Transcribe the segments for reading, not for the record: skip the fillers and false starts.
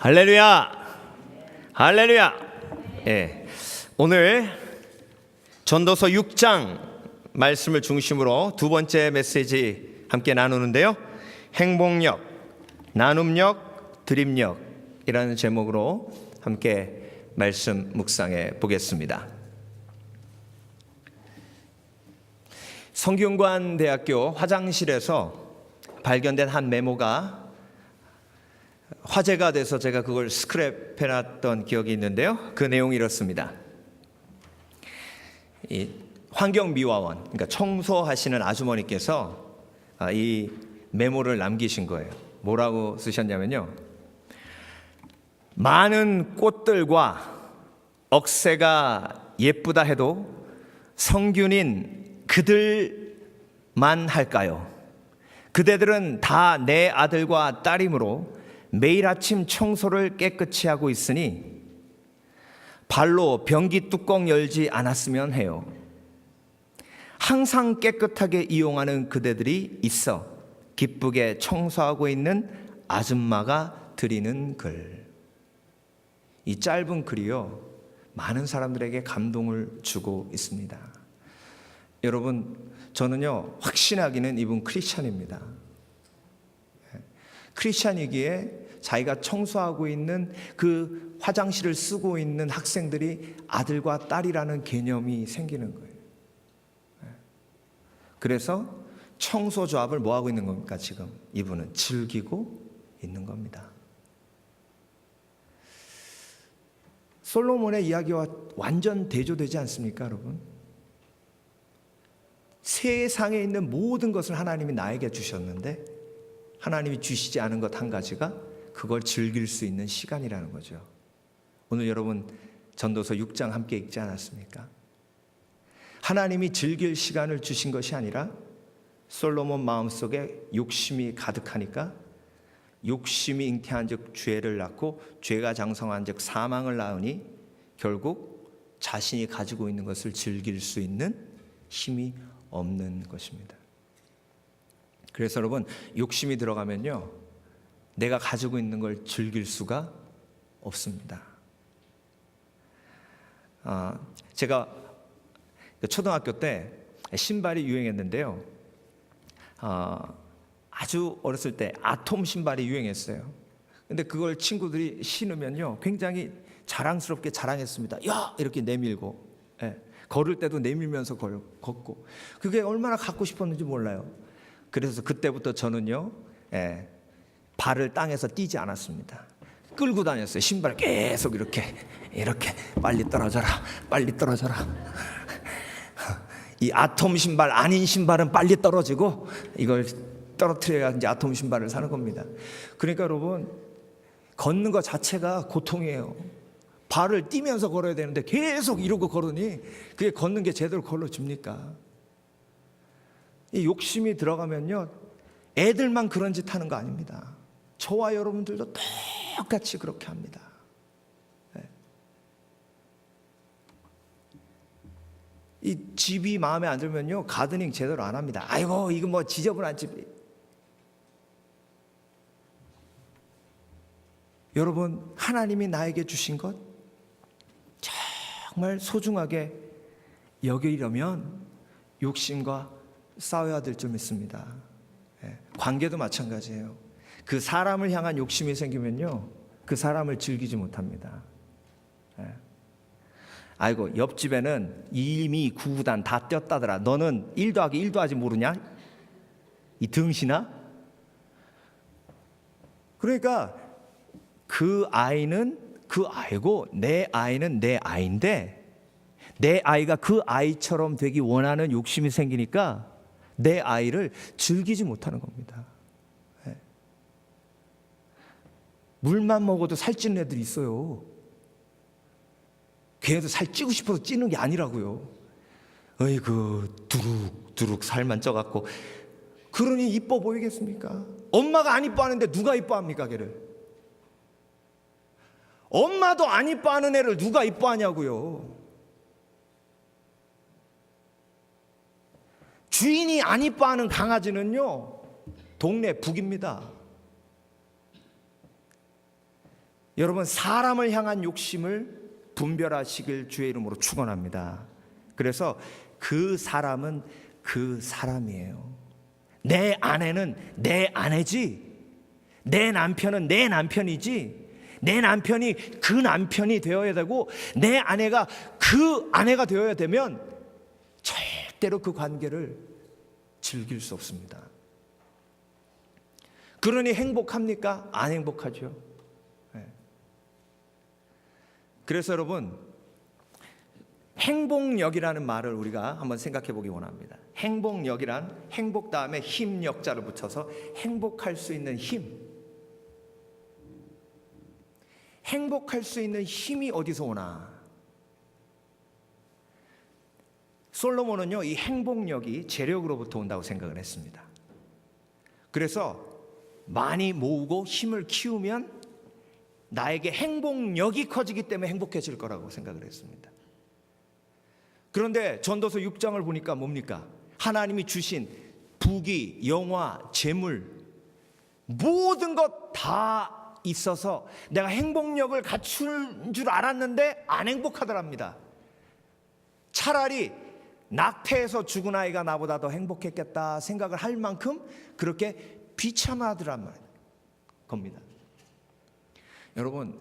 할렐루야! 할렐루야! 예. 오늘 전도서 6장 말씀을 중심으로 두 번째 메시지 함께 나누는데요. 행복력, 나눔력, 드림력이라는 제목으로 함께 말씀 묵상해 보겠습니다. 성균관대학교 화장실에서 발견된 한 메모가 화제가 돼서 제가 그걸 스크랩해놨던 기억이 있는데요. 그 내용이 이렇습니다. 이 환경미화원, 그러니까 청소하시는 아주머니께서 이 메모를 남기신 거예요. 뭐라고 쓰셨냐면요. 많은 꽃들과 억새가 예쁘다 해도 성균인 그들만 할까요? 그대들은 다 내 아들과 딸이므로 매일 아침 청소를 깨끗이 하고 있으니 발로 변기 뚜껑 열지 않았으면 해요. 항상 깨끗하게 이용하는 그대들이 있어 기쁘게 청소하고 있는 아줌마가 드리는 글. 이 짧은 글이요, 많은 사람들에게 감동을 주고 있습니다. 여러분, 저는요 확신하기는 이분 크리스찬입니다. 크리스찬이기에 자기가 청소하고 있는 그 화장실을 쓰고 있는 학생들이 아들과 딸이라는 개념이 생기는 거예요. 그래서 청소 조합을 뭐 하고 있는 겁니까? 지금 이분은 즐기고 있는 겁니다. 솔로몬의 이야기와 완전 대조되지 않습니까, 여러분? 세상에 있는 모든 것을 하나님이 나에게 주셨는데 하나님이 주시지 않은 것 한 가지가 그걸 즐길 수 있는 시간이라는 거죠. 오늘 여러분 전도서 6장 함께 읽지 않았습니까? 하나님이 즐길 시간을 주신 것이 아니라 솔로몬 마음속에 욕심이 가득하니까 욕심이 잉태한 즉 죄를 낳고 죄가 장성한 즉 사망을 낳으니 결국 자신이 가지고 있는 것을 즐길 수 있는 힘이 없는 것입니다. 그래서 여러분, 욕심이 들어가면요 내가 가지고 있는 걸 즐길 수가 없습니다. 제가 초등학교 때 신발이 유행했는데요, 아주 어렸을 때 아톰 신발이 유행했어요. 근데 그걸 친구들이 신으면요 굉장히 자랑스럽게 자랑했습니다. 야! 이렇게 내밀고, 걸을 때도 내밀면서 걷고, 그게 얼마나 갖고 싶었는지 몰라요. 그래서 그때부터 저는요 발을 땅에서 띄지 않았습니다. 끌고 다녔어요. 신발 계속 이렇게 빨리 떨어져라, 빨리 떨어져라. 이 아톰 신발 아닌 신발은 빨리 떨어지고 이걸 떨어뜨려야 이제 아톰 신발을 사는 겁니다. 그러니까 여러분, 걷는 것 자체가 고통이에요. 발을 띄면서 걸어야 되는데 계속 이러고 걸으니 그게 걷는 게 제대로 걸러집니까? 이 욕심이 들어가면요 애들만 그런 짓 하는 거 아닙니다. 저와 여러분들도 똑같이 그렇게 합니다. 이 집이 마음에 안 들면요 가드닝 제대로 안 합니다. 아이고 이거 뭐 지저분한 집. 여러분, 하나님이 나에게 주신 것 정말 소중하게 여기려면 욕심과 싸워야 될 점 있습니다. 관계도 마찬가지예요. 그 사람을 향한 욕심이 생기면요 그 사람을 즐기지 못합니다. 아이고 옆집에는 이미 구구단 다 뛰었다더라. 너는 1 더하기 1도 하지 모르냐? 이 등신아? 그러니까 그 아이는 그 아이고 내 아이는 내 아이인데 내 아이가 그 아이처럼 되기 원하는 욕심이 생기니까 내 아이를 즐기지 못하는 겁니다. 물만 먹어도 살찌는 애들이 있어요. 걔네도 살 찌고 싶어서 찌는 게 아니라고요. 어이구 두룩두룩 살만 쪄갖고 그러니 이뻐 보이겠습니까? 엄마가 안 이뻐하는데 누가 이뻐합니까 걔를? 엄마도 안 이뻐하는 애를 누가 이뻐하냐고요. 주인이 안 이뻐하는 강아지는요 동네 북입니다. 여러분, 사람을 향한 욕심을 분별하시길 주의 이름으로 축원합니다. 그래서 그 사람은 그 사람이에요. 내 아내는 내 아내지, 내 남편은 내 남편이지, 내 남편이 그 남편이 되어야 되고 내 아내가 그 아내가 되어야 되면 절대로 그 관계를 즐길 수 없습니다. 그러니 행복합니까? 안 행복하죠. 그래서 여러분, 행복력이라는 말을 우리가 한번 생각해 보기 원합니다. 행복력이란 행복 다음에 힘력자를 붙여서 행복할 수 있는 힘. 행복할 수 있는 힘이 어디서 오나? 솔로몬은요, 이 행복력이 재력으로부터 온다고 생각을 했습니다. 그래서 많이 모으고 힘을 키우면 나에게 행복력이 커지기 때문에 행복해질 거라고 생각을 했습니다. 그런데 전도서 6장을 보니까 뭡니까? 하나님이 주신 부귀, 영화, 재물, 모든 것 다 있어서 내가 행복력을 갖춘 줄 알았는데 안 행복하더랍니다. 차라리 낙태해서 죽은 아이가 나보다 더 행복했겠다 생각을 할 만큼 그렇게 비참하더란 겁니다. 여러분,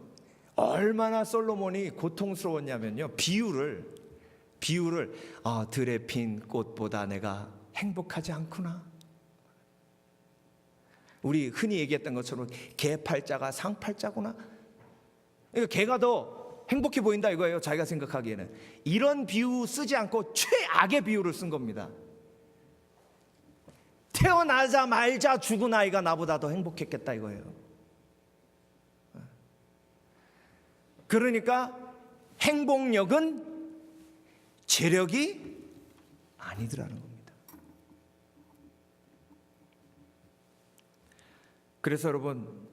얼마나 솔로몬이 고통스러웠냐면요, 비유를 들에 핀 꽃보다 내가 행복하지 않구나. 우리 흔히 얘기했던 것처럼 개팔자가 상팔자구나. 그러니까 개가 더 행복해 보인다 이거예요, 자기가 생각하기에는. 이런 비유 쓰지 않고 최악의 비유를 쓴 겁니다. 태어나자마자 죽은 아이가 나보다 더 행복했겠다 이거예요. 그러니까 행복력은 재력이 아니더라는 겁니다. 그래서 여러분,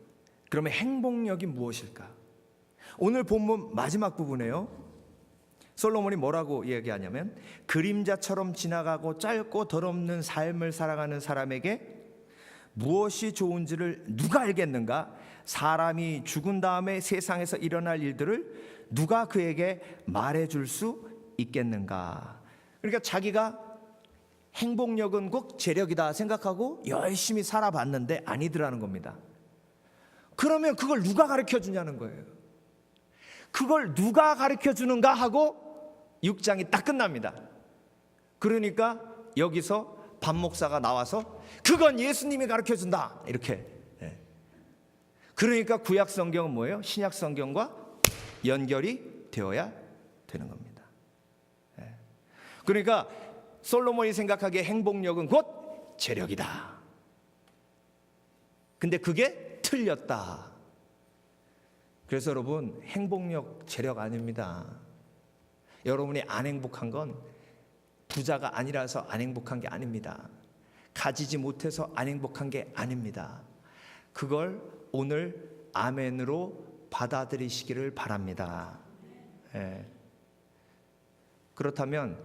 그러면 행복력이 무엇일까? 오늘 본문 마지막 부분에요, 솔로몬이 뭐라고 이야기하냐면, 그림자처럼 지나가고 짧고 덧없는 삶을 살아가는 사람에게 무엇이 좋은지를 누가 알겠는가? 사람이 죽은 다음에 세상에서 일어날 일들을 누가 그에게 말해줄 수 있겠는가? 그러니까 자기가 행복력은 꼭 재력이다 생각하고 열심히 살아봤는데 아니더라는 겁니다. 그러면 그걸 누가 가르쳐 주냐는 거예요. 그걸 누가 가르쳐 주는가 하고 6장이 딱 끝납니다. 그러니까 여기서 반 목사가 나와서 그건 예수님이 가르쳐 준다 이렇게. 그러니까 구약 성경은 뭐예요? 신약 성경과 연결이 되어야 되는 겁니다. 그러니까 솔로몬이 생각하기에 행복력은 곧 재력이다. 근데 그게 틀렸다. 그래서 여러분, 행복력 재력 아닙니다. 여러분이 안 행복한 건 부자가 아니라서 안 행복한 게 아닙니다. 가지지 못해서 안 행복한 게 아닙니다. 그걸 오늘 아멘으로 받아들이시기를 바랍니다. 그렇다면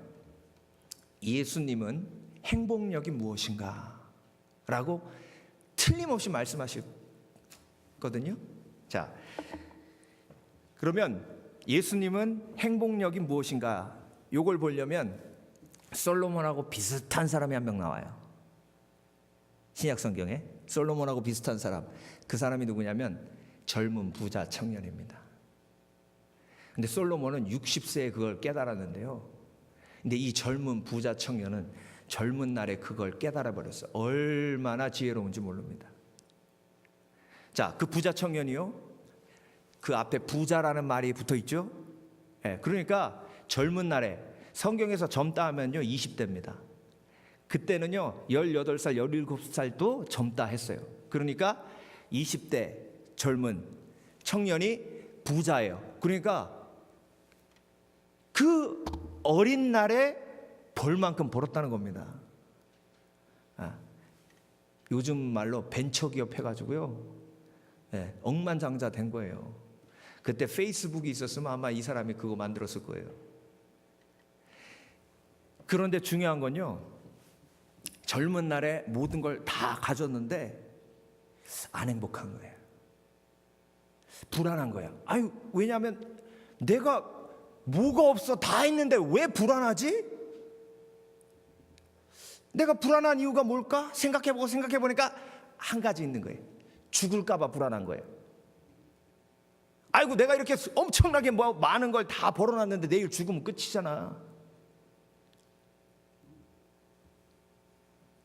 예수님은 행복력이 무엇인가? 라고 틀림없이 말씀하셨거든요. 자, 그러면 예수님은 행복력이 무엇인가? 요걸 보려면 솔로몬하고 비슷한 사람이 한 명 나와요. 신약 성경에 솔로몬하고 비슷한 사람. 그 사람이 누구냐면 젊은 부자 청년입니다. 근데 솔로몬은 60세에 그걸 깨달았는데요. 근데 이 젊은 부자 청년은 젊은 날에 그걸 깨달아 버렸어요. 얼마나 지혜로운지 모릅니다. 자, 그 부자 청년이요, 그 앞에 부자라는 말이 붙어 있죠. 그러니까 젊은 날에, 성경에서 젊다 하면요 20대입니다. 그때는요 18살, 17살도 젊다 했어요. 그러니까 20대 젊은 청년이 부자예요. 그러니까 그 어린 날에 벌 만큼 벌었다는 겁니다. 요즘 말로 벤처기업 해가지고요, 억만장자 된 거예요. 그때 페이스북이 있었으면 아마 이 사람이 그거 만들었을 거예요. 그런데 중요한 건요, 젊은 날에 모든 걸 다 가졌는데 안 행복한 거예요. 불안한 거야. 아유, 왜냐하면 내가 뭐가 없어 다 있는데 왜 불안하지? 내가 불안한 이유가 뭘까? 생각해보니까 한 가지 있는 거예요. 죽을까 봐 불안한 거예요. 아이고, 내가 이렇게 엄청나게 많은 걸 다 벌어놨는데 내일 죽으면 끝이잖아.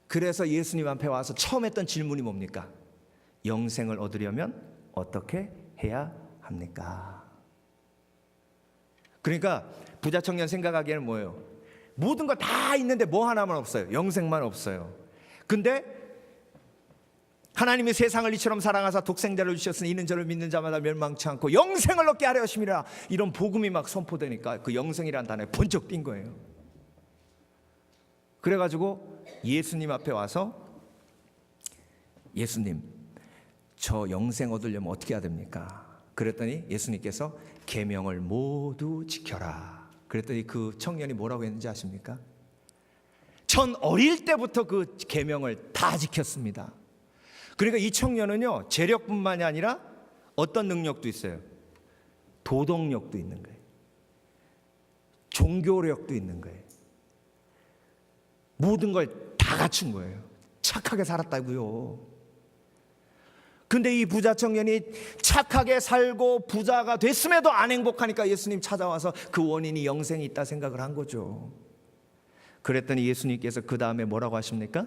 그래서 예수님 앞에 와서 처음 했던 질문이 뭡니까? 영생을 얻으려면 어떻게 해야 합니까? 그러니까 부자 청년 생각하기에는 뭐예요? 모든 거 다 있는데 뭐 하나만 없어요. 영생만 없어요. 근데 하나님이 세상을 이처럼 사랑하사 독생자를 주셨으니 이는 저를 믿는 자마다 멸망치 않고 영생을 얻게 하려 하심이라. 이런 복음이 막 선포되니까 그 영생이라는 단어에 번쩍 뛴 거예요. 그래가지고 예수님 앞에 와서 예수님, 저 영생 얻으려면 어떻게 해야 됩니까? 그랬더니 예수님께서 계명을 모두 지켜라. 그랬더니 그 청년이 뭐라고 했는지 아십니까? 전 어릴 때부터 그 계명을 다 지켰습니다. 그러니까 이 청년은요, 재력뿐만이 아니라 어떤 능력도 있어요. 도덕력도 있는 거예요. 종교력도 있는 거예요. 모든 걸 다 갖춘 거예요. 착하게 살았다고요. 근데 이 부자 청년이 착하게 살고 부자가 됐음에도 안 행복하니까 예수님 찾아와서 그 원인이 영생이 있다 생각을 한 거죠. 그랬더니 예수님께서 그 다음에 뭐라고 하십니까?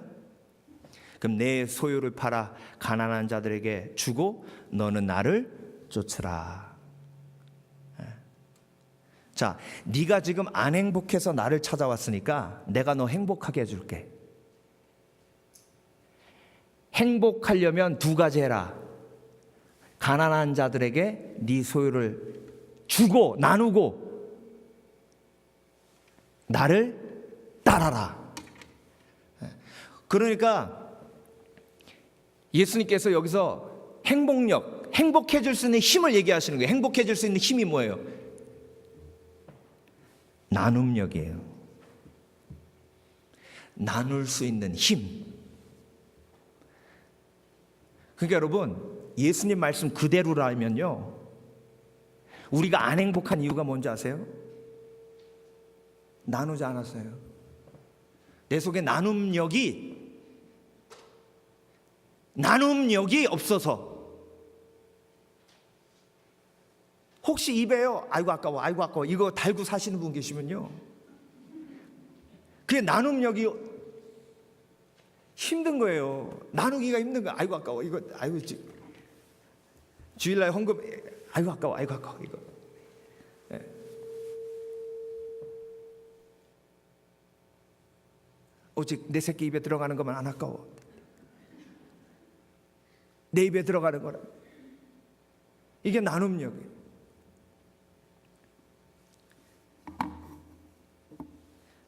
그럼 내 소유를 팔아 가난한 자들에게 주고 너는 나를 쫓으라. 자, 네가 지금 안 행복해서 나를 찾아왔으니까 내가 너 행복하게 해줄게. 행복하려면 두 가지 해라. 가난한 자들에게 네 소유를 주고 나누고 나를 따라라. 그러니까 예수님께서 여기서 행복력, 행복해질 수 있는 힘을 얘기하시는 거예요. 행복해질 수 있는 힘이 뭐예요? 나눔력이에요. 나눌 수 있는 힘. 그러니까 여러분, 예수님 말씀 그대로라면요, 우리가 안 행복한 이유가 뭔지 아세요? 나누지 않았어요. 내 속에 나눔력이 없어서. 혹시 입에요, 아이고 아까워 이거 달고 사시는 분 계시면요, 그게 나눔력이 힘든 거예요. 나누기가 힘든 거예요. 아이고 아까워 이거, 아이고 주일날 헌금, 아이고 아까워 이거. 네. 오직 내 새끼 입에 들어가는 것만 안 아까워. 내 입에 들어가는 거라. 이게 나눔력이에요.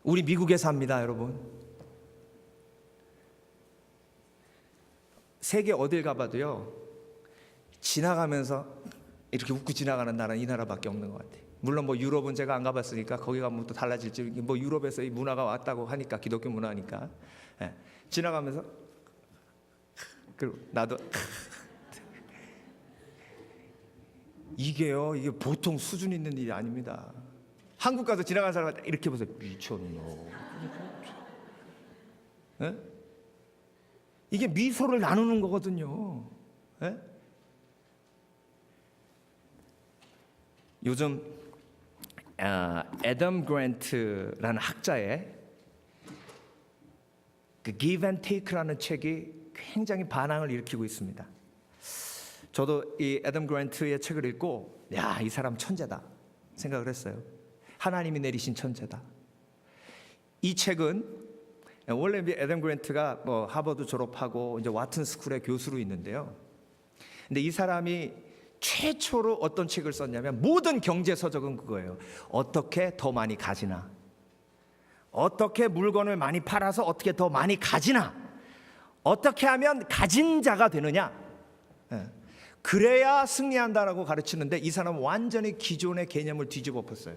우리 미국에 삽니다, 여러분. 세계 어딜 가봐도요, 지나가면서 이렇게 웃고 지나가는 나라는 이 나라밖에 없는 것 같아요. 물론 뭐 유럽은 제가 안 가봤으니까 거기 가면 또 달라질지. 뭐 유럽에서 이 문화가 왔다고 하니까, 기독교 문화니까. 예, 지나가면서 그리고 나도 이게 보통 수준 있는 일이 아닙니다. 한국 가서 지나가는 사람한테 이렇게 보세요. 미쳤노. 예? 이게 미소를 나누는 거거든요. 예? 요즘 애덤 그랜트라는 학자의 그 Give and Take라는 책이 굉장히 반향을 일으키고 있습니다. 저도 이 애덤 그랜트의 책을 읽고, 야, 이 사람 천재다 생각을 했어요. 하나님이 내리신 천재다. 이 책은 원래 애덤 그랜트가 뭐 하버드 졸업하고 이제 와튼 스쿨의 교수로 있는데요. 근데 이 사람이 최초로 어떤 책을 썼냐면, 모든 경제 서적은 그거예요. 어떻게 더 많이 가지나, 어떻게 물건을 많이 팔아서 어떻게 더 많이 가지나, 어떻게 하면 가진 자가 되느냐, 그래야 승리한다라고 가르치는데, 이 사람은 완전히 기존의 개념을 뒤집어 엎었어요.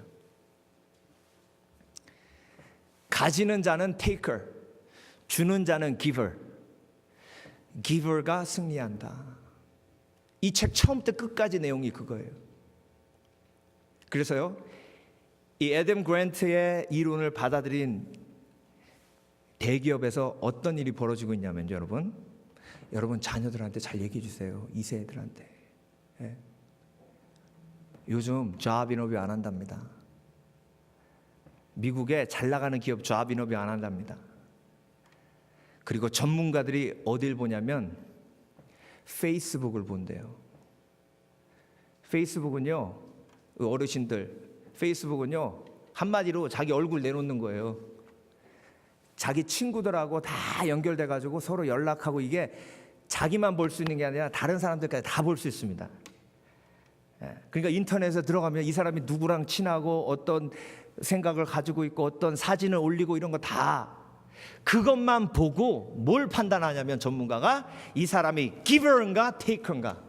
가지는 자는 taker, 주는 자는 giver. giver가 승리한다. 이 책 처음부터 끝까지 내용이 그거예요. 그래서요, 이 애덤 그랜트의 이론을 받아들인 대기업에서 어떤 일이 벌어지고 있냐면 여러분 자녀들한테 잘 얘기해 주세요. 2세 애들한테. 예. 요즘 잡 인터뷰 안 한답니다. 미국에 잘 나가는 기업 잡 인터뷰 안 한답니다. 그리고 전문가들이 어딜 보냐면 페이스북을 본대요. 페이스북은요, 어르신들, 페이스북은요, 한마디로 자기 얼굴 내놓는 거예요. 자기 친구들하고 다 연결돼 가지고 서로 연락하고, 이게 자기만 볼 수 있는 게 아니라 다른 사람들까지 다 볼 수 있습니다. 그러니까 인터넷에 들어가면 이 사람이 누구랑 친하고 어떤 생각을 가지고 있고 어떤 사진을 올리고 이런 거 다 그것만 보고 뭘 판단하냐면 전문가가 이 사람이 giver인가 taker인가,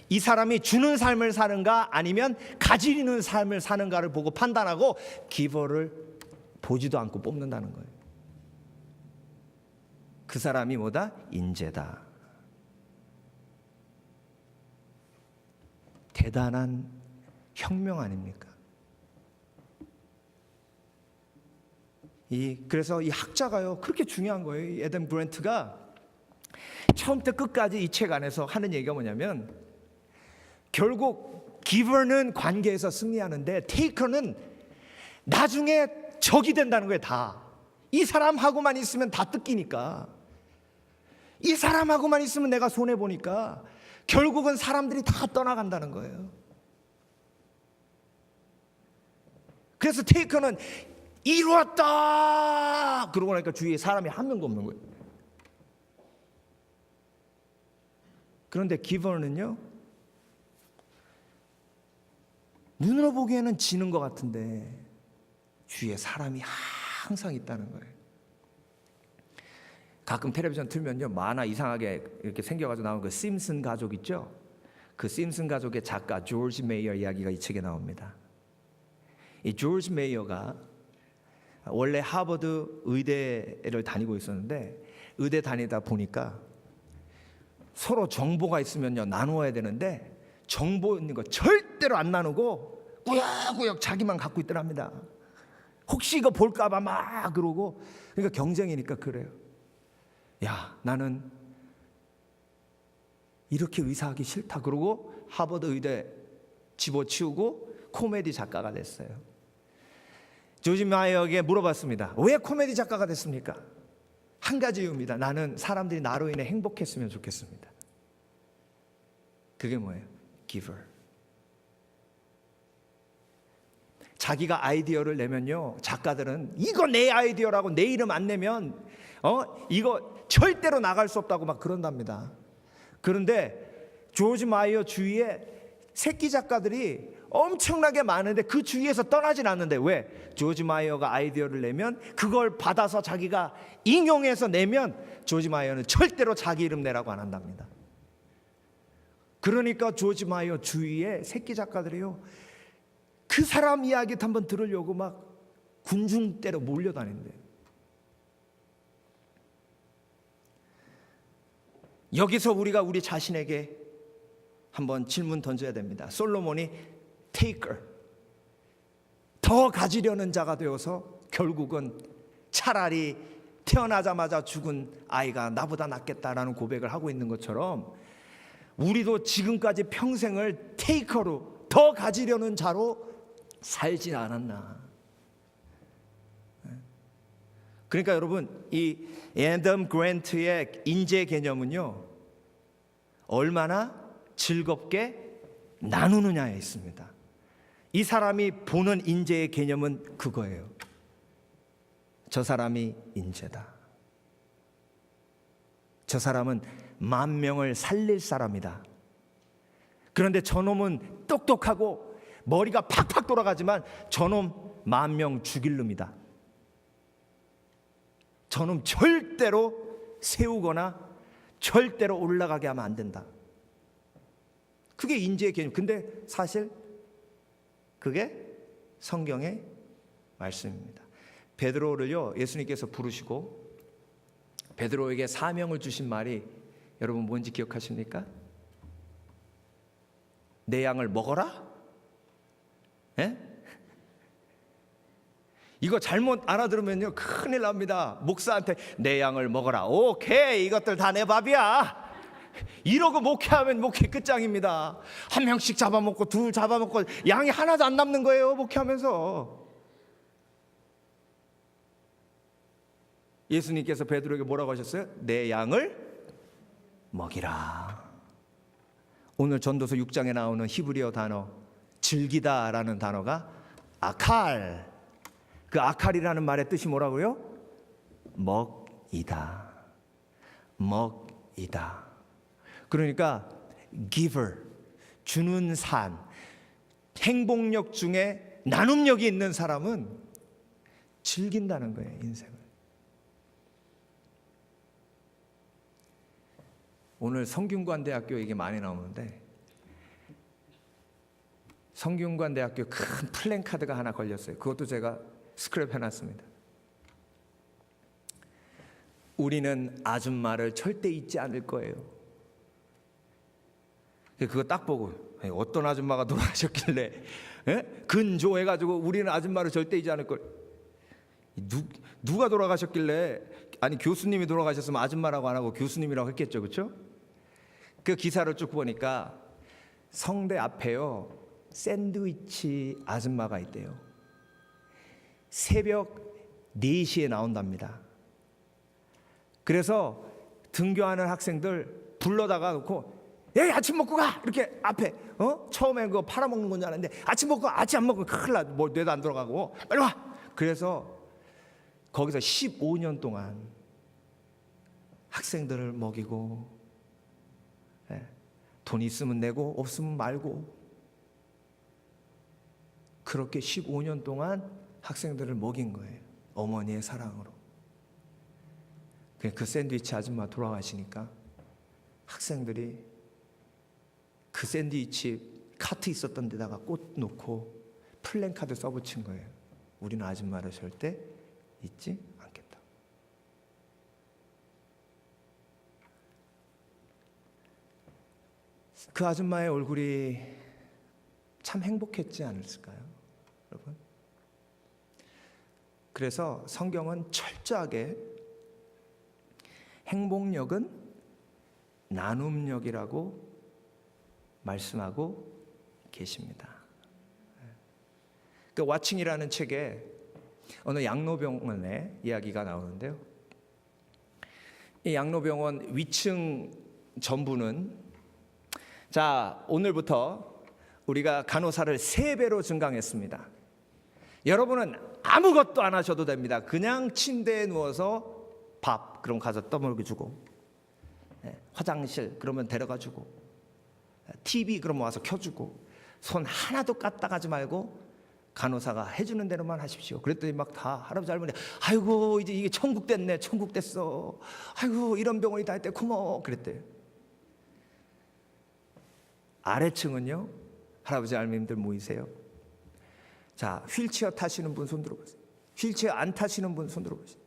이 사람이 주는 삶을 사는가 아니면 가지는 삶을 사는가를 보고 판단하고 giver를 보지도 않고 뽑는다는 거예요. 그 사람이 뭐다? 인재다. 대단한 혁명 아닙니까? 그래서 이 학자가요, 그렇게 중요한 거예요. 이 애덤 그랜트가 처음부터 끝까지 이 책 안에서 하는 얘기가 뭐냐면, 결국 기버는 관계에서 승리하는데 테이커는 나중에 적이 된다는 거예요. 다 이 사람하고만 있으면 다 뜯기니까, 이 사람하고만 있으면 내가 손해보니까 결국은 사람들이 다 떠나간다는 거예요. 그래서 테이커는 이루었다 그러고 나니까 주위에 사람이 한 명도 없는 거예요. 그런데 기버는요, 눈으로 보기에는 지는 것 같은데 주위에 사람이 항상 있다는 거예요. 가끔 텔레비전 틀면요, 만화 이상하게 이렇게 생겨가지고 나오는 그 심슨 가족 있죠? 그 심슨 가족의 작가 조지 메이어 이야기가 이 책에 나옵니다. 이 조지 메이어가 원래 하버드 의대를 다니고 있었는데, 의대 다니다 보니까 서로 정보가 있으면요 나누어야 되는데 정보 있는 거 절대로 안 나누고 꾸역꾸역 자기만 갖고 있더랍니다. 혹시 이거 볼까봐 막 그러고, 그러니까 경쟁이니까 그래요. 야, 나는 이렇게 의사하기 싫다 그러고 하버드 의대 집어치우고 코미디 작가가 됐어요. 조지 마이어에게 물어봤습니다. 왜 코미디 작가가 됐습니까? 한 가지 이유입니다. 나는 사람들이 나로 인해 행복했으면 좋겠습니다. 그게 뭐예요? giver. 자기가 아이디어를 내면요, 작가들은 이거 내 아이디어라고 내 이름 안 내면 이거 절대로 나갈 수 없다고 막 그런답니다. 그런데 조지 마이어 주위에 새끼 작가들이 엄청나게 많은데 그 주위에서 떠나진 않는데, 왜? 조지 마이어가 아이디어를 내면 그걸 받아서 자기가 인용해서 내면 조지 마이어는 절대로 자기 이름 내라고 안 한답니다. 그러니까 조지 마이어 주위에 새끼 작가들이요, 그 사람 이야기 한번 들으려고 막 군중대로 몰려다닌대요. 여기서 우리가 우리 자신에게 한번 질문 던져야 됩니다. 솔로몬이 테이커, 더 가지려는 자가 되어서 결국은 차라리 태어나자마자 죽은 아이가 나보다 낫겠다라는 고백을 하고 있는 것처럼, 우리도 지금까지 평생을 테이커로, 더 가지려는 자로 살지 않았나. 그러니까 여러분, 이 애덤 그랜트의 인재 개념은요, 얼마나 즐겁게 나누느냐에 있습니다. 이 사람이 보는 인재의 개념은 그거예요. 저 사람이 인재다. 저 사람은 10,000명을 살릴 사람이다. 그런데 저놈은 똑똑하고 머리가 팍팍 돌아가지만 저놈 10,000명 죽일 놈이다. 저놈 절대로 세우거나 절대로 올라가게 하면 안 된다. 그게 인재의 개념. 근데 사실 그게 성경의 말씀입니다. 베드로를요, 예수님께서 부르시고 베드로에게 사명을 주신 말이 여러분 뭔지 기억하십니까? 내 양을 먹어라? 예? 이거 잘못 알아들으면요 큰일 납니다. 목사한테 내 양을 먹어라. 오케이, 이것들 다 내 밥이야. 이러고 목회하면 목회 끝장입니다. 한 명씩 잡아먹고 둘 잡아먹고 양이 하나도 안 남는 거예요, 목회하면서. 예수님께서 베드로에게 뭐라고 하셨어요? 내 양을 먹이라. 오늘 전도서 6장에 나오는 히브리어 단어 즐기다라는 단어가 아칼. 그 아칼이라는 말의 뜻이 뭐라고요? 먹이다. 먹이다. 그러니까 giver, 주는 산, 행복력 중에 나눔력이 있는 사람은 즐긴다는 거예요, 인생을. 오늘 성균관대학교 얘기 많이 나오는데 성균관대학교 큰 플랜카드가 하나 걸렸어요. 그것도 제가 스크랩 해놨습니다. 우리는 아줌마를 절대 잊지 않을 거예요. 그거 딱 보고 어떤 아줌마가 돌아가셨길래 근조해가지고 우리는 아줌마를 절대 잊지 않을 걸. 누가 돌아가셨길래, 아니 교수님이 돌아가셨으면 아줌마라고 안 하고 교수님이라고 했겠죠, 그렇죠? 그 기사를 쭉 보니까 성대 앞에요 샌드위치 아줌마가 있대요. 새벽 4시에 나온답니다. 그래서 등교하는 학생들 불러다가 놓고 야, 아침 먹고 가! 이렇게 앞에 처음에 그거 팔아먹는 건 줄 알았는데 아침 먹고 아침 안 먹으면 큰일 나. 뭐 뇌도 안 들어가고 빨리 와! 그래서 거기서 15년 동안 학생들을 먹이고 돈 있으면 내고 없으면 말고 그렇게 15년 동안 학생들을 먹인 거예요. 어머니의 사랑으로. 그 샌드위치 아줌마 돌아가시니까 학생들이 그 샌드위치 카트 있었던 데다가 꽃 놓고 플랜카드 써붙인 거예요. 우리는 아줌마를 절대 잊지 않겠다. 그 아줌마의 얼굴이 참 행복했지 않았을까요, 여러분? 그래서 성경은 철저하게 행복력은 나눔력이라고 말씀하고 계십니다. 그 와칭이라는 책에 어느 양로병원의 이야기가 나오는데요. 이 양로병원 위층 전부는 자, 오늘부터 우리가 간호사를 3배로 증강했습니다. 여러분은 아무것도 안 하셔도 됩니다. 그냥 침대에 누워서 밥 그럼 가서 떠먹여 주고, 화장실 그러면 데려가 주고, TV 그러면 와서 켜주고, 손 하나도 까딱하지 말고 간호사가 해주는 대로만 하십시오. 그랬더니 막 다 할아버지 할머니 아이고 이제 이게 천국 됐네, 천국 됐어, 아이고 이런 병원이 다 있대, 고마워 그랬대요. 아래층은요, 할아버지 할머님들 모이세요. 자, 휠체어 타시는 분 손 들어보세요. 휠체어 안 타시는 분 손 들어보세요.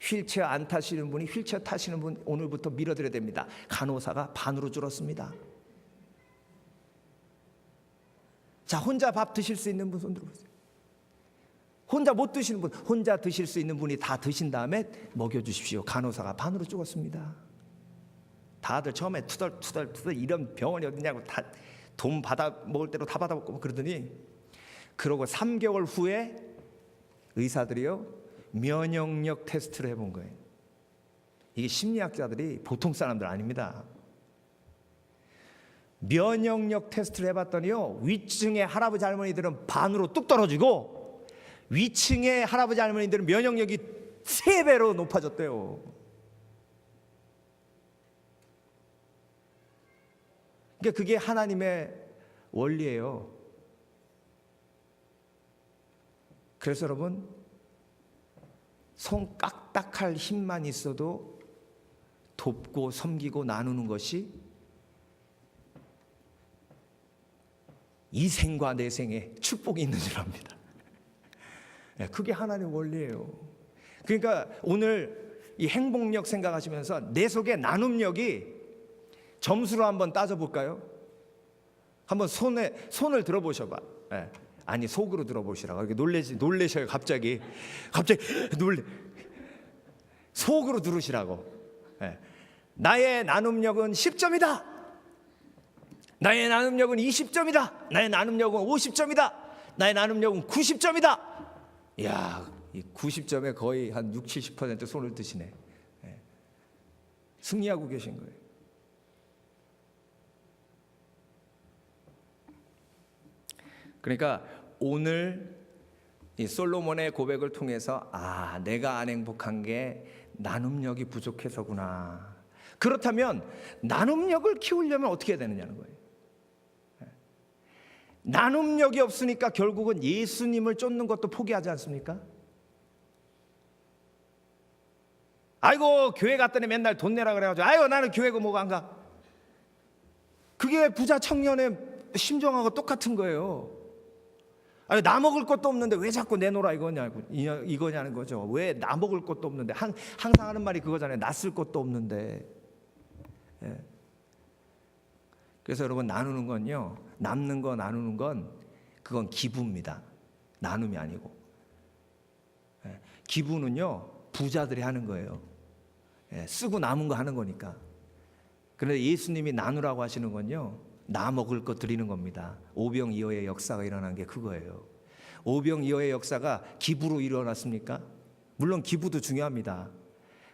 휠체어 안 타시는 분이 휠체어 타시는 분 오늘부터 밀어드려야 됩니다. 간호사가 반으로 줄었습니다. 자, 혼자 밥 드실 수 있는 분 손 들어보세요. 혼자 못 드시는 분, 혼자 드실 수 있는 분이 다 드신 다음에 먹여주십시오. 간호사가 반으로 줄었습니다. 다들 처음에 투덜투덜 이런 병원이 어딨냐고 다 돈 받아 먹을 대로 다 받아 먹고 그러더니, 그러고 3개월 후에 의사들이요 면역력 테스트를 해본 거예요. 이게 심리학자들이 보통 사람들 아닙니다. 면역력 테스트를 해봤더니요, 위층의 할아버지 할머니들은 반으로 뚝 떨어지고 위층의 할아버지 할머니들은 면역력이 3배로 높아졌대요. 그러니까 그게 하나님의 원리예요. 그래서 여러분, 손 깍딱할 힘만 있어도 돕고 섬기고 나누는 것이 이 생과 내 생에 축복이 있는 줄 압니다. 그게 하나님의 원리예요. 그러니까 오늘 이 행복력 생각하시면서 내 속에 나눔력이 점수로 한번 따져볼까요? 한번 손을 들어보셔봐. 예. 아니 속으로 들어보시라고. 이렇게 놀래셔요. 갑자기 놀래. 속으로 들으시라고. 예. 나의 나눔력은 10점이다. 나의 나눔력은 20점이다. 나의 나눔력은 50점이다. 나의 나눔력은 90점이다. 이야, 이 90점에 거의 한 60-70% 손을 드시네. 예. 승리하고 계신 거예요. 그러니까 오늘 이 솔로몬의 고백을 통해서 내가 안 행복한 게 나눔력이 부족해서구나. 그렇다면 나눔력을 키우려면 어떻게 해야 되느냐는 거예요. 나눔력이 없으니까 결국은 예수님을 쫓는 것도 포기하지 않습니까? 아이고 교회 갔더니 맨날 돈 내라 그래가지고 아이고 나는 교회고 뭐가 안 가. 그게 부자 청년의 심정하고 똑같은 거예요. 아니, 나 먹을 것도 없는데 왜 자꾸 내놓으라 이거냐는 거죠. 왜 나 먹을 것도 없는데 항상 하는 말이 그거잖아요. 나 쓸 것도 없는데. 예. 그래서 여러분 나누는 건요, 남는 거 나누는 건 그건 기부입니다. 나눔이 아니고. 예. 기부는요 부자들이 하는 거예요. 예. 쓰고 남은 거 하는 거니까. 그런데 예수님이 나누라고 하시는 건요, 나 먹을 거 드리는 겁니다. 오병이어의 역사가 일어난 게 그거예요. 오병이어의 역사가 기부로 일어났습니까? 물론 기부도 중요합니다.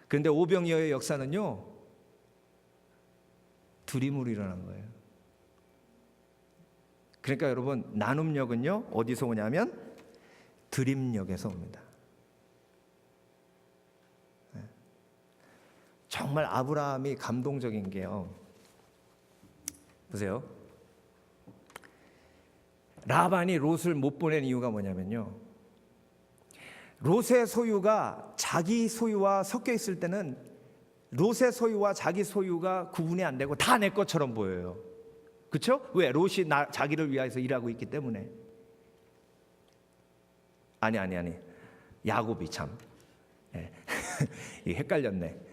그런데 오병이어의 역사는요 드림으로 일어난 거예요. 그러니까 여러분 나눔력은요 어디서 오냐면 드림력에서 옵니다. 정말 아브라함이 감동적인 게요, 보세요. 라반이 롯을 못 보낸 이유가 뭐냐면요, 롯의 소유가 자기 소유와 섞여 있을 때는 롯의 소유와 자기 소유가 구분이 안 되고 다 내 것처럼 보여요. 그렇죠? 왜? 롯이 자기를 위해서 일하고 있기 때문에. 아니 야곱이 참 헷갈렸네.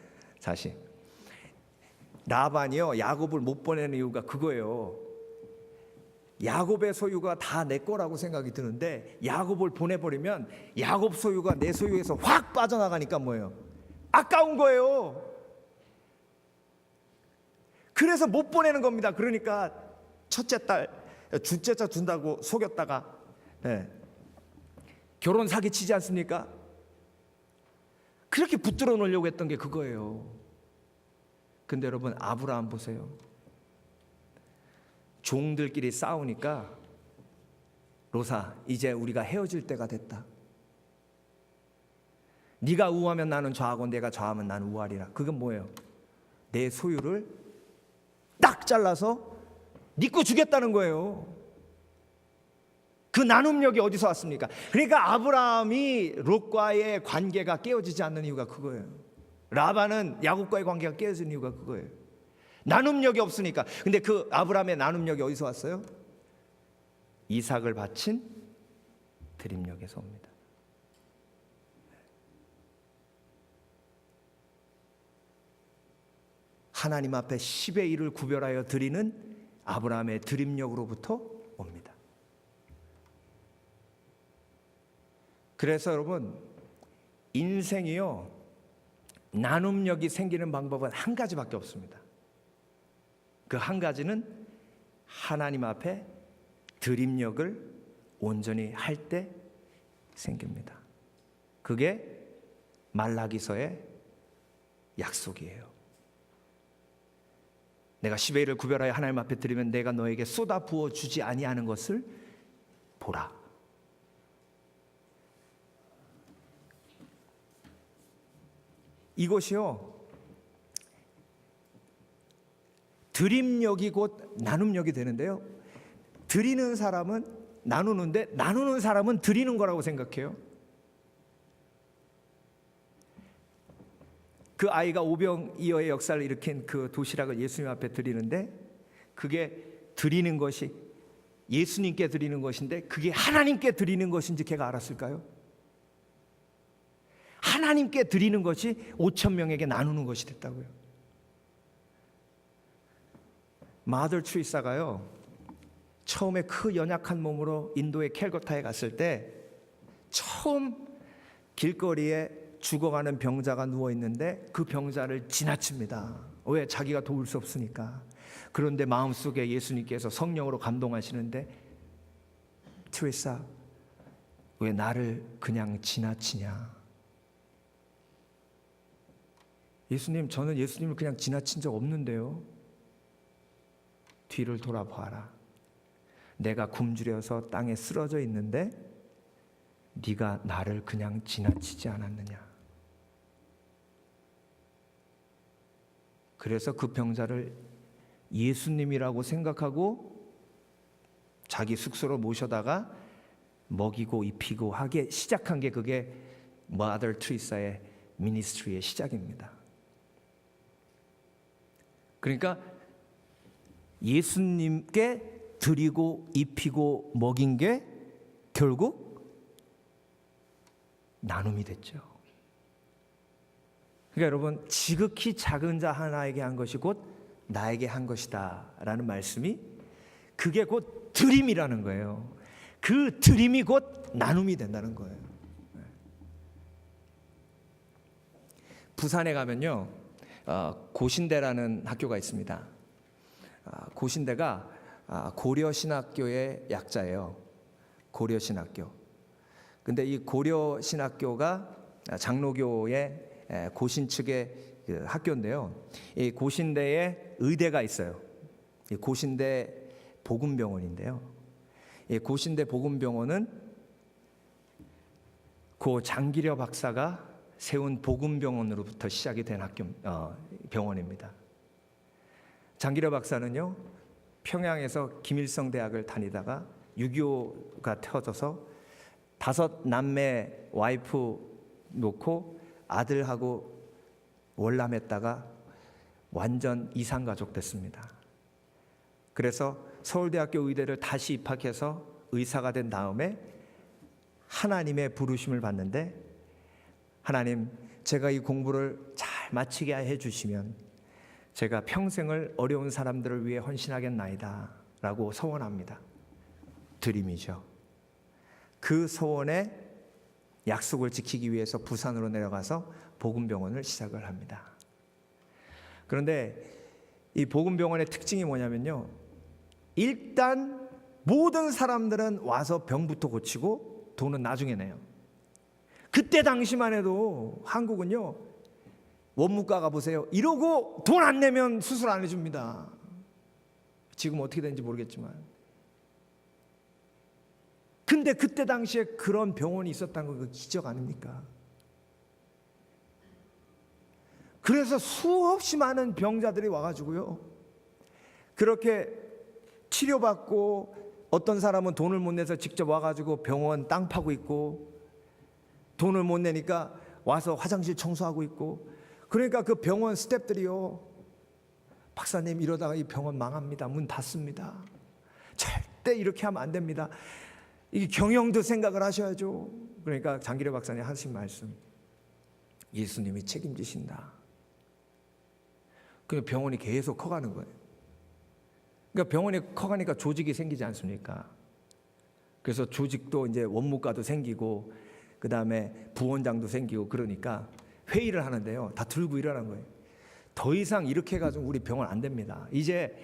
다시 라반이요 야곱을 못 보내는 이유가 그거예요. 야곱의 소유가 다 내 거라고 생각이 드는데 야곱을 보내버리면 야곱 소유가 내 소유에서 확 빠져나가니까 뭐예요? 아까운 거예요. 그래서 못 보내는 겁니다. 그러니까 첫째 딸, 둘째 차 준다고 속였다가 결혼 사기치지 않습니까? 그렇게 붙들어 놓으려고 했던 게 그거예요. 근데 여러분 아브라함 보세요. 종들끼리 싸우니까 롯아 이제 우리가 헤어질 때가 됐다. 네가 우하면 나는 좌하고 내가 좌하면 나는 우하리라. 그건 뭐예요? 내 소유를 딱 잘라서 네 거 주겠다는 거예요. 그 나눔력이 어디서 왔습니까? 그러니까 아브라함이 롯과의 관계가 깨어지지 않는 이유가 그거예요. 라반은 야곱과의 관계가 깨어진 이유가 그거예요. 나눔력이 없으니까. 근데 그 아브라함의 나눔력이 어디서 왔어요? 이삭을 바친 드림력에서 옵니다. 하나님 앞에 10의 1을 구별하여 드리는 아브라함의 드림력으로부터 옵니다. 그래서 여러분 인생이요 나눔력이 생기는 방법은 한 가지밖에 없습니다. 그 한 가지는 하나님 앞에 드림력을 온전히 할 때 생깁니다. 그게 말라기서의 약속이에요. 내가 10의 1을 구별하여 하나님 앞에 드리면 내가 너에게 쏟아 부어 주지 아니하는 것을 보라. 이것이요 드림력이 곧 나눔력이 되는데요, 드리는 사람은 나누는데 나누는 사람은 드리는 거라고 생각해요. 그 아이가 오병이어의 역사를 일으킨 그 도시락을 예수님 앞에 드리는데 그게 드리는 것이 예수님께 드리는 것인데 그게 하나님께 드리는 것인지 걔가 알았을까요? 하나님께 드리는 것이 5천 명에게 나누는 것이 됐다고요. 마더 트리사가요 처음에 그 연약한 몸으로 인도의 캘커타에 갔을 때 처음 길거리에 죽어가는 병자가 누워있는데 그 병자를 지나칩니다. 왜? 자기가 도울 수 없으니까. 그런데 마음속에 예수님께서 성령으로 감동하시는데, 트레사, 왜 나를 그냥 지나치냐? 예수님, 저는 예수님을 그냥 지나친 적 없는데요. 뒤를 돌아봐라. 내가 굶주려서 땅에 쓰러져 있는데 네가 나를 그냥 지나치지 않았느냐. 그래서 그 병자를 예수님이라고 생각하고 자기 숙소로 모셔다가 먹이고 입히고 하게 시작한 게 그게 마더 트리사의 미니스트리의 시작입니다. 그러니까 예수님께 드리고 입히고 먹인 게 결국 나눔이 됐죠. 그러니까 여러분, 지극히 작은 자 하나에게 한 것이 곧 나에게 한 것이다 라는 말씀이, 그게 곧 드림이라는 거예요. 그 드림이 곧 나눔이 된다는 거예요. 부산에 가면요, 고신대라는 학교가 있습니다. 고신대가 고려신학교의 약자예요. 고려신학교. 근데 이 고려신학교가 장로교의 고신 측의 그 학교인데요. 이 고신대에 의대가 있어요. 이 고신대 복음병원인데요. 이 고신대 복음병원은 고 장기려 박사가 세운 복음병원으로부터 시작이 된 병원입니다. 장기려 박사는요, 평양에서 김일성 대학을 다니다가 6.25가 터져서 5 남매 와이프 놓고 아들하고 월남했다가 완전 이산가족 됐습니다. 그래서 서울대학교 의대를 다시 입학해서 의사가 된 다음에 하나님의 부르심을 받는데, 하나님, 제가 이 공부를 잘 마치게 해주시면 제가 평생을 어려운 사람들을 위해 헌신하겠나이다 라고 서원합니다. 드림이죠. 그 소원에 약속을 지키기 위해서 부산으로 내려가서 복음병원을 시작을 합니다. 그런데 이 복음병원의 특징이 뭐냐면요, 일단 모든 사람들은 와서 병부터 고치고 돈은 나중에 내요. 그때 당시만 해도 한국은요, 원무과 가보세요, 이러고 돈 안 내면 수술 안 해줍니다. 지금 어떻게 되는지 모르겠지만. 근데 그때 당시에 그런 병원이 있었다는 건 그 기적 아닙니까? 그래서 수없이 많은 병자들이 와가지고요, 그렇게 치료받고, 어떤 사람은 돈을 못 내서 직접 와가지고 병원 땅 파고 있고, 돈을 못 내니까 와서 화장실 청소하고 있고. 그러니까 그 병원 스태프들이요, 박사님 이러다가 이 병원 망합니다, 문 닫습니다, 절대 이렇게 하면 안 됩니다, 이 경영도 생각을 하셔야죠. 그러니까 장기려 박사님 하신 말씀, 예수님이 책임지신다. 그 병원이 계속 커가는 거예요. 그러니까 병원이 커가니까 조직이 생기지 않습니까? 그래서 조직도 이제 원무과도 생기고, 그 다음에 부원장도 생기고, 그러니까 회의를 하는데요, 다 들고 일어난 거예요. 더 이상 이렇게 해가지고 우리 병원 안 됩니다. 이제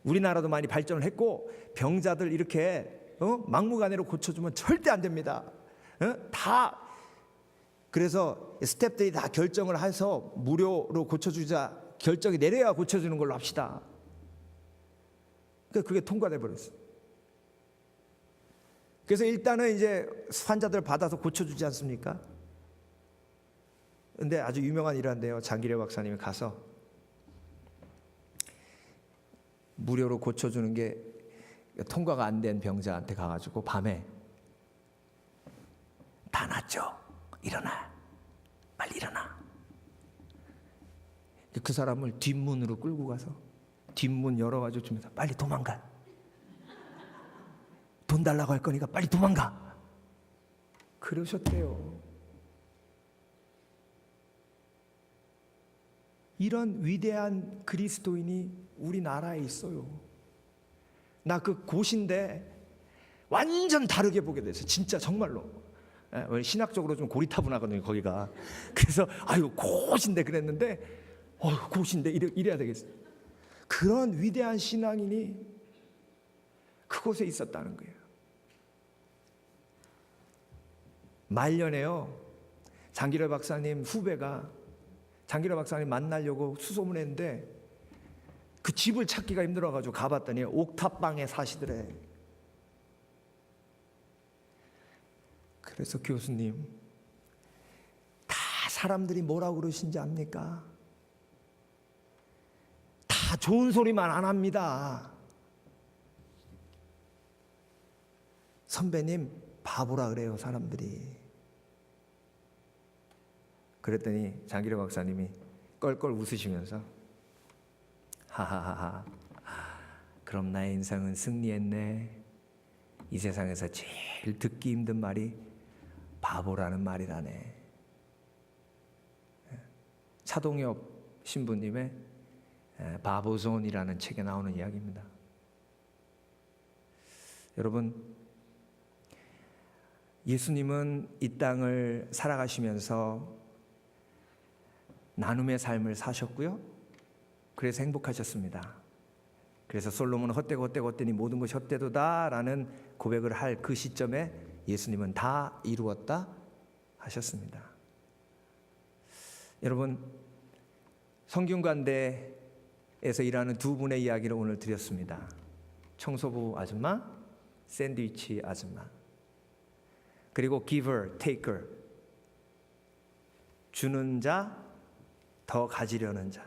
우리나라도 많이 발전을 했고, 병자들 이렇게 막무가내로 고쳐주면 절대 안 됩니다. 다. 그래서 스태프들이 다 결정을 해서 무료로 고쳐주자 결정이 내려야 고쳐주는 걸로 합시다. 그러니까 그게 통과돼 버렸어요. 그래서 일단은 이제 환자들 받아서 고쳐주지 않습니까? 근데 아주 유명한 일화인데요, 장기려 박사님이 가서 무료로 고쳐주는 게 통과가 안 된 병자한테 가가지고 밤에, 다 낫죠? 일어나, 빨리 일어나. 그 사람을 뒷문으로 끌고 가서 뒷문 열어가지고 주면서, 빨리 도망가, 돈 달라고 할 거니까 빨리 도망가, 그러셨대요. 이런 위대한 그리스도인이 우리나라에 있어요. 나 그 고시인데 완전 다르게 보게 됐어요. 진짜 정말로. 신학적으로 좀 고리타분하거든요, 거기가. 그래서 아유 고시인데 그랬는데 고시인데 이래야 되겠어요. 그런 위대한 신앙인이 그곳에 있었다는 거예요. 말년에요, 장기려 박사님 후배가 장기려 박사님 만나려고 수소문했는데 그 집을 찾기가 힘들어가지고 가봤더니 옥탑방에 사시더래. 그래서 교수님, 다 사람들이 뭐라고 그러신지 압니까? 다 좋은 소리만 안 합니다. 선배님 바보라 그래요, 사람들이. 그랬더니 장기려 박사님이 껄껄 웃으시면서 하하하하, 그럼 나의 인생은 승리했네. 이 세상에서 제일 듣기 힘든 말이 바보라는 말이라네. 차동엽 신부님의 바보존이라는 책에 나오는 이야기입니다. 여러분, 예수님은 이 땅을 살아가시면서 나눔의 삶을 사셨고요, 그래서 행복하셨습니다. 그래서 솔로몬은 헛되고 모든 것이 헛되도다라는 고백을 할 그 시점에 예수님은 다 이루었다 하셨습니다. 여러분, 성균관대에서 일하는 두 분의 이야기를 오늘 드렸습니다. 청소부 아줌마, 샌드위치 아줌마, 그리고 giver, taker, 주는 자, 더 가지려는 자.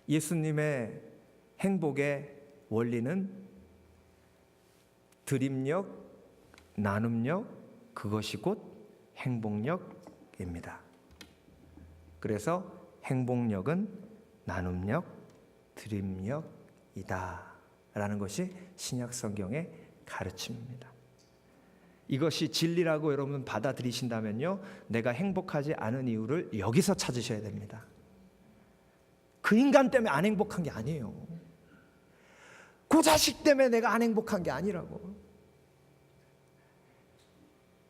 예수님의 행복의 원리는 드림력, 나눔력, 그것이 곧 행복력입니다. 그래서 행복력은 나눔력, 드림력이다 라는 것이 신약 성경의 가르침입니다. 이것이 진리라고 여러분 받아들이신다면요, 내가 행복하지 않은 이유를 여기서 찾으셔야 됩니다. 그 인간 때문에 안 행복한 게 아니에요. 그 자식 때문에 내가 안 행복한 게 아니라고.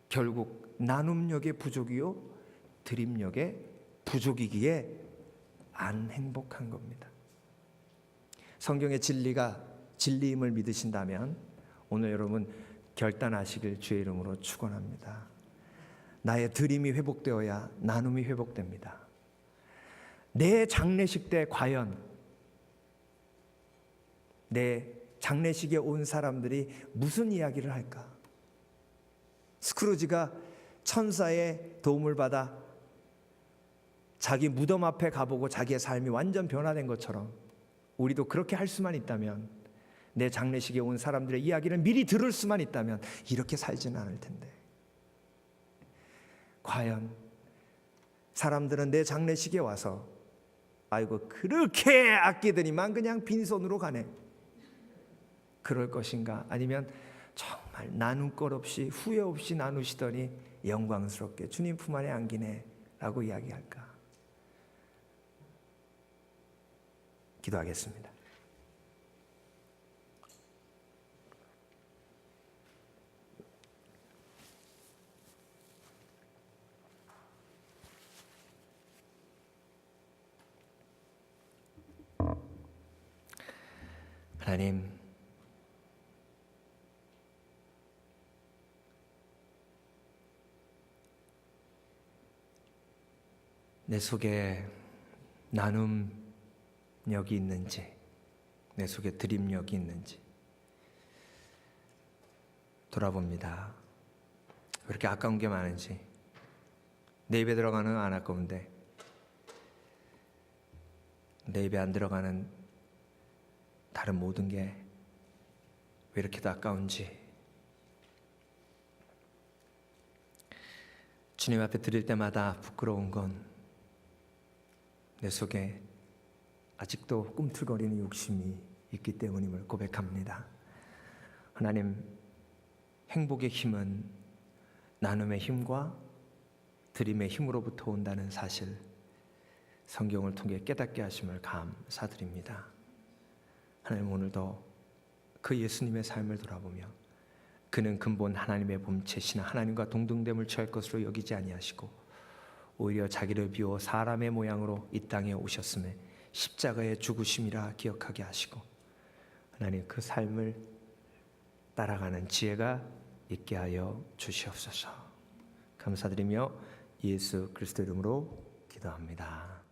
결국 나눔력의 부족이요, 드림력의 부족이기에 안 행복한 겁니다. 성경의 진리가 진리임을 믿으신다면 오늘 여러분 결단하시길 주의 이름으로 축원합니다. 나의 드림이 회복되어야 나눔이 회복됩니다. 내 장례식 때 과연 내 장례식에 온 사람들이 무슨 이야기를 할까? 스크루지가 천사의 도움을 받아 자기 무덤 앞에 가보고 자기의 삶이 완전 변화된 것처럼 우리도 그렇게 할 수만 있다면, 내 장례식에 온 사람들의 이야기를 미리 들을 수만 있다면 이렇게 살지는 않을 텐데, 과연 사람들은 내 장례식에 와서 아이고 그렇게 아끼더니만 그냥 빈손으로 가네, 그럴 것인가? 아니면 정말 나눌 것 없이 후회 없이 나누시더니 영광스럽게 주님 품 안에 안기네 라고 이야기할까? 기도하겠습니다. 하나님, 내 속에 나눔력이 있는지, 내 속에 드림력이 있는지 돌아봅니다. 왜 이렇게 아까운 게 많은지, 내 입에 들어가는 건 안 아까운데 내 입에 안 들어가는 다른 모든 게 왜 이렇게도 아까운지 주님 앞에 드릴 때마다 부끄러운 건 내 속에 아직도 꿈틀거리는 욕심이 있기 때문임을 고백합니다. 하나님, 행복의 힘은 나눔의 힘과 드림의 힘으로부터 온다는 사실, 성경을 통해 깨닫게 하심을 감사드립니다. 하나님 오늘도 그 예수님의 삶을 돌아보며 그는 근본 하나님의 본체시나 하나님과 동등됨을 취할 것으로 여기지 아니하시고 오히려 자기를 비워 사람의 모양으로 이 땅에 오셨음에 십자가의 죽으심이라 기억하게 하시고 하나님 그 삶을 따라가는 지혜가 있게 하여 주시옵소서. 감사드리며 예수 그리스도 이름으로 기도합니다.